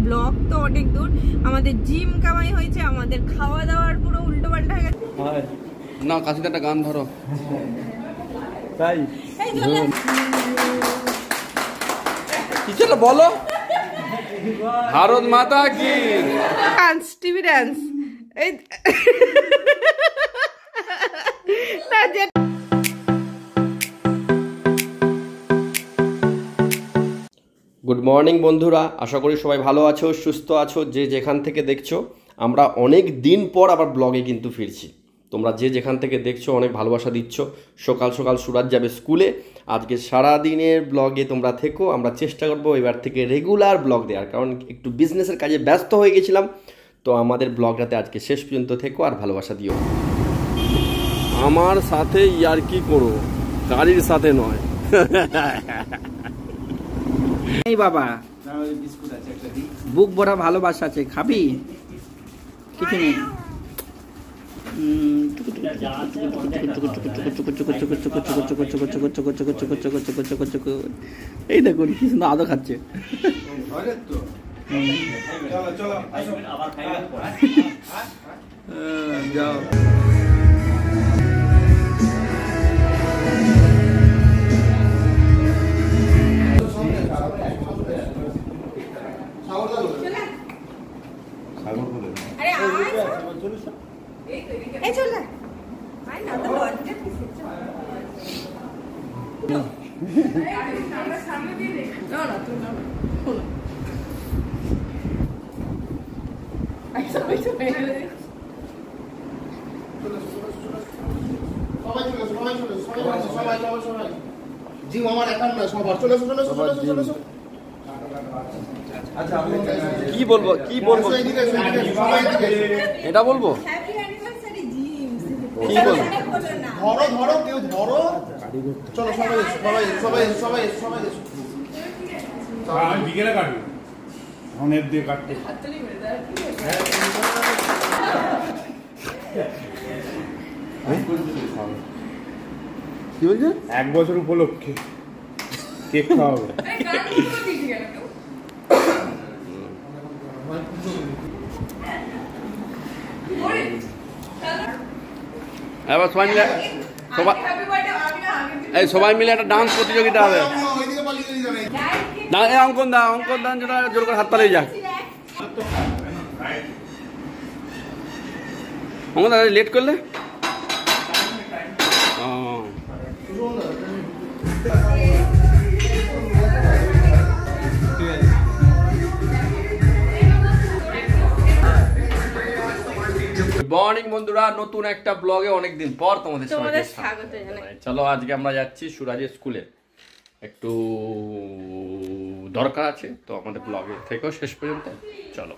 Blog তো অনেক দূর, আমাদের জিম কামাই হয়েছে, আমাদের খাওয়া দাওয়ার পুরো উল্টো পাল্টা হয়ে গেছে। না কাশিতে একটা গান ধরো তাই কিছু বলো। ভারত মাতা কি ডান্স, টিভি ডান্স। এই গুড মর্নিং বন্ধুরা, আশা করি সবাই ভালো আছো, সুস্থ আছো। যে যেখান থেকে দেখছো, আমরা অনেক দিন পর আবার ব্লগে কিন্তু ফিরছি। তোমরা যে যেখান থেকে দেখছো অনেক ভালোবাসা দিচ্ছ। সকাল সকাল সুরাজ যাবে স্কুলে, আজকে সারাদিনের ব্লগে তোমরা থেকো। আমরা চেষ্টা করবো এবার থেকে রেগুলার ব্লগ দেওয়ার, কারণ একটু বিজনেসের কাজে ব্যস্ত হয়ে গেছিলাম। তো আমাদের ব্লগটাতে আজকে শেষ পর্যন্ত থেকো আর ভালোবাসা দিও। আমার সাথে ইয়ার্কি করো, গাড়ির সাথে নয়। এই বাবা, বুক ভরা ভালোবাসা আছে, খাবি? কিছু নেই। এই দেখুন কি সুন্দর আদর খাচ্ছে। যাও কি বলবো এটা বলবো কি বলবো? ধরো ধরো কেউ ধরো, চলো সবাই সবাই সবাই সবাই সবাই বিকেলে কাটবো, অনেক দিয়ে কাটতে। কি বলছে? 1 বছর উপলক্ষে কেক খাওয়াবো। এবার সবাই মিলে একটা ডান্স প্রতিযোগিতা হবে। অঙ্কন দান যেটা জোর করে হাততালি যাক। অঙ্কন দা লেট করলে মর্নিং বন্ধুরা, নতুন একটা ব্লগে অনেকদিন পর তোমাদের স্বাগত জানাই। চলো আজকে আমরা যাচ্ছি সুরাজের স্কুলে, একটু দরকার আছে, তো আমাদের ব্লগে থেকেও শেষ পর্যন্ত চলো।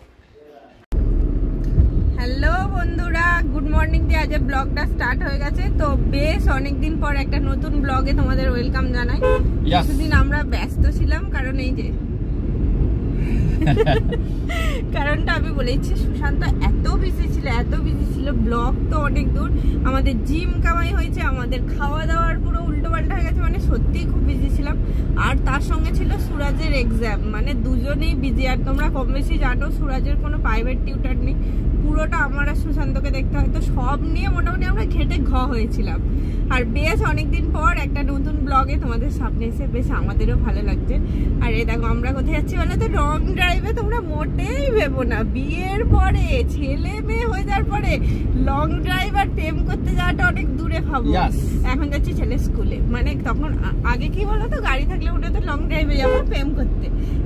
হ্যালো বন্ধুরা, গুড মর্নিং দিয়ে আজ ব্লগটা স্টার্ট হয়ে গেছে। তো বেশ অনেকদিন পর একটা নতুন ব্লগে তোমাদের ওয়েলকাম জানাই। কিছুদিন আমরা ব্যস্ত ছিলাম, কারণ এই যে কারণটা আমি বলেছি, সুশান্ত এত বিজি ছিল, ব্লগ তো অনেক দূর, আমাদের জিম কামাই হয়েছে, আমাদের খাওয়া দাওয়ার পুরো উল্টো পাল্টা হয়ে গেছে, মানে সত্যিই খুব বিজি ছিলাম। আর তার সঙ্গে ছিল সুরাজের এক্সাম, মানে দুজনেই বিজি। আর তোমরা কম বেশি জানো সুরাজের কোনো প্রাইভেট টিউটার নেই, পুরোটা আমার আর সুশান্তকে দেখতে হয়। তো সব নিয়ে মোটামুটি আমরা ঘেটে হয়েছিলাম। আর বেশ অনেকদিন পর একটা নতুন ব্লগে তোমাদের সামনে এসে বেশ আমাদেরও ভালো লাগছে। আর এই দেখো আমরা কোথায় যাচ্ছি বলো তো, লং ড্রাইভে। তোমরা মোটেই ভেবো না বিয়ের পরে, ছেলে মেয়ে হয়ে যাওয়ার পরে লং ড্রাইভ আর প্রেম করতে যাওয়াটা অনেক দূরে ভাবো। এখন যাচ্ছি ছেলে স্কুলে, মানে তখন আগে কি বলো তো, গাড়ি থাকলে ওটা তো লং ড্রাইভে যাবো প্রেম করতে।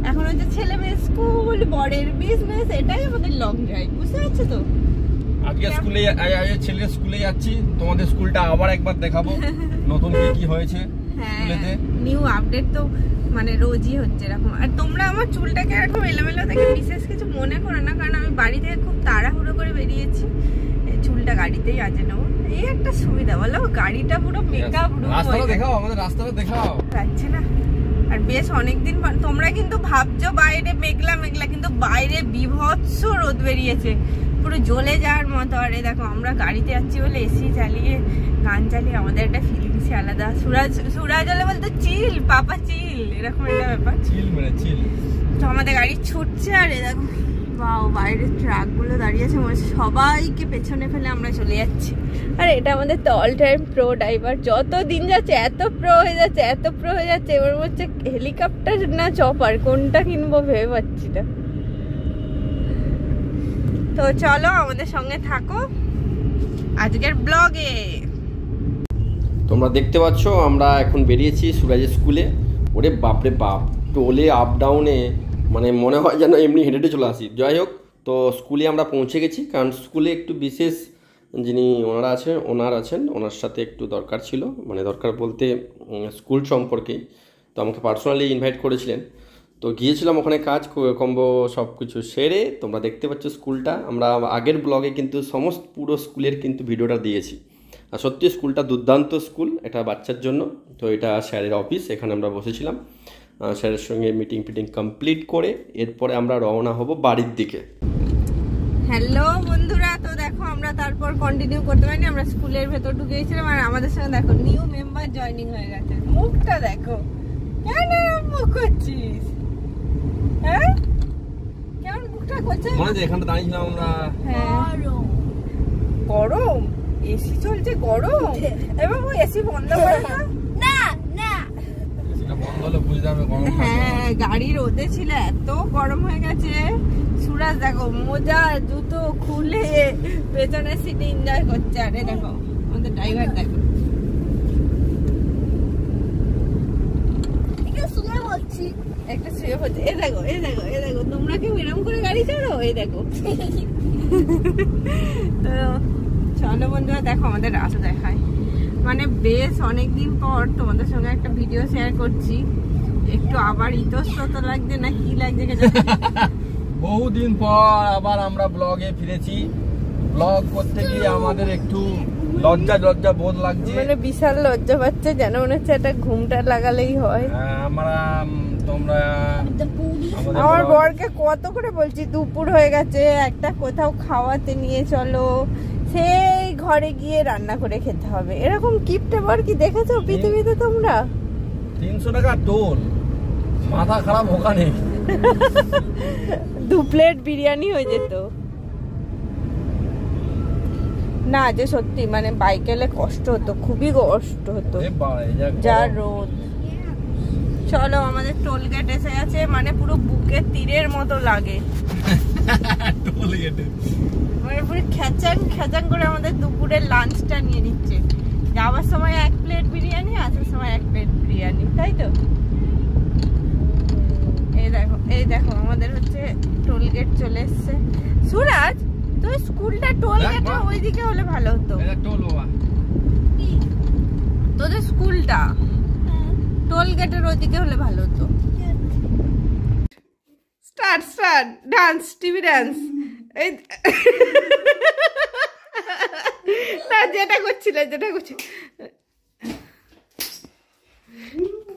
এখন হচ্ছে ছেলে মেয়ে স্কুল, বরের বিজনেস, এটাই আমাদের লং ড্রাইভ, বুঝতে পারছো তো? আজকে স্কুলে ছেলের স্কুলে যাচ্ছি, তোমাদের স্কুলটা আবার একবার দেখাবো নতুন কি হয়েছে স্কুলেতে। নিউ আপডেট তো মানে রোজই হচ্ছে এরকম। আর তোমরা আমার চুলটাকে এরকম এলোমেলো দেখে বিশেষ কিছু মনে করো না, কারণ আমি বাড়ি থেকে খুব তাড়াহুড়ো করে বেরিয়েছি। চুলটা গাড়িতেই আজে নেবো, এই একটা সুবিধা বলো, গাড়িটা পুরো মেকআপ রুম। রাস্তাটা দেখাও, আমাদের রাস্তাটা দেখাও। যাচ্ছে না। আর বেশ অনেকদিন পর তোমরা কিন্তু ভাবছো বাইরে মেঘলা মেঘলা, কিন্তু বাইরে বিভৎস রোদ বেরিয়েছে, পুরো জ্বলে যাওয়ার মতো। আর দেখো আমরা গাড়িতে যাচ্ছি বলে এসি চালিয়ে গান চালিয়ে আমাদের একটা ফিলিংসই আলাদা। সুরাজ হলে বলতো চিল, পাপা চিল, এরকম একটা ব্যাপার। চিল মানে চিল। তো আমাদের গাড়ি ছুটছে, আর এ দেখো বাও বাইরের ট্রাকগুলো দাঁড়িয়েছে, মনে হচ্ছে সবাইকে পেছনে ফেলে আমরা চলে যাচ্ছি। আর এটা আমাদের তো অল টাইম প্রো ড্রাইভার, যত দিন যাচ্ছে এত প্রো হয়ে যাচ্ছে, এত প্রো হয়ে যাচ্ছে, এবার হচ্ছে হেলিকপ্টার না চপার কোনটা কিনবো ভেবে পাচ্ছি না। তো চলো আমাদের সঙ্গে থাকো আজকের ব্লগে। তোমরা দেখতে পাচ্ছ আমরা এখন বেরিয়েছি সুরাজের স্কুলে। ওরে বাপরে বাপ, টোলে আপ ডাউনে মানে মনে হয় যেন এমনি হেঁটে হেঁটে চলে আসি। যাই হোক, তো স্কুলে আমরা পৌঁছে গেছি, কারণ স্কুলে একটু বিশেষ যিনি ওনারা আছেন ওনার সাথে একটু দরকার ছিল, মানে দরকার বলতে স্কুল সম্পর্কেই। তো আমাকে পার্সোনালি ইনভাইট করেছিলেন, তো গিয়েছিলাম ওখানে, কাজ কম্বো সব কিছু সেরে। তোমরা দেখতে পাচ্ছ স্কুলটা, আমরা আগের ব্লগে কিন্তু সমস্ত পুরো স্কুলের কিন্তু ভিডিওটা দিয়েছি। আর সত্যি স্কুলটা দুর্দান্ত স্কুল, এটা বাচ্চার জন্য। তো এটা স্যারের অফিস, এখানে আমরা বসেছিলাম, স্যারের সঙ্গে মিটিং কমপ্লিট করে এরপরে আমরা রওনা হব বাড়ির দিকে। হ্যালো বন্ধুরা, তো দেখো আমরা তারপর কন্টিনিউ করতে পারিনি, আমরা স্কুলের ভেতর ঢুকে গেছিলাম। আর আমাদের সঙ্গে দেখো নিউ মেম্বার জয়েনিং হয়ে গেছে। মুখটা দেখো, কেন মুখ করছিস? হ্যাঁ কেমন মুখটা করছিস? মনে আছে এখানটা দাঁড়িয়েছিলাম আমরা? হ্যাঁ গরম, এসি চলছে গরম, এবং এসি বন্ধ করে না। বন্ধ হলে বুঝতে হবে গরম। হ্যাঁ গাড়ি রোদে ছিল, এত গরম হয়ে গেছে। সুরাজ দেখো মোজা জুতো খুলে পেছনে সিটে এনজয় করছে। আরে দেখো আমাদের ড্রাইভার দেখো, একটা শুয়ে পড়ছে। এ দেখো তোমরা কেউ এরকম করে গাড়ি চালাও? এই দেখো। তো চলো বন্ধুরা, দেখো আমাদের রাস্তা দেখায়, মানে বেশ অনেকদিন পর তোমাদের সঙ্গে একটা ভিডিও শেয়ার করছি। একটু আবার ইতস্তত লাগছে না কি লাগছে, বহুদিন পর আবার আমরা ব্লগে ফিরেছি। ব্লগ করতে গিয়ে আমাদের একটু লজ্জা বোধ লাগছে, মানে বিশাল লজ্জা পাচ্ছে, যেন মনে হচ্ছে একটা ঘুমটা লাগালেই হয়। আমার বরকে কত করে বলছি দুপুর হয়ে গেছে, একটা কোথাও খাওয়াতে নিয়ে চলো, সেই ঘরে গিয়ে রান্না করে খেতে হবে। এরকম কিপটে বর কি দেখেছো পৃথিবীতে তোমরা? 300 টাকা টোল, মাথা খারাপ ওখানে। 2 প্লেট বিরিয়ানি হয়ে যেত না। যে সত্যি মানে বাইকে এলে কষ্ট হতো, খুবই কষ্ট হতো, যা রোদ। চলো আমাদের টোল গেট এসে গেছে, মানে পুরো বুকের তীরের মতো লাগে। টোল গেটে মানে পুরো খেচাং করে আমাদের দুপুরের লাঞ্চটা নিয়ে নিচ্ছে। যাওয়ার সময় 1 প্লেট বিরিয়ানি, আসার সময় 1 প্লেট বিরিয়ানি, তাই তো? এই দেখো আমাদের হচ্ছে টোল গেট চলে এসছে। সুরাজ তো স্কুলটা টোল গেটের ওইদিকে হলে ভালো হতো। তোদের স্কুলটা টোল গেটের ওইদিকে হলে ভালো হতো। Start dance, TV dance. এই না, যেটা করছিলে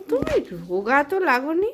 তুমি রোগা তো লাগোনি।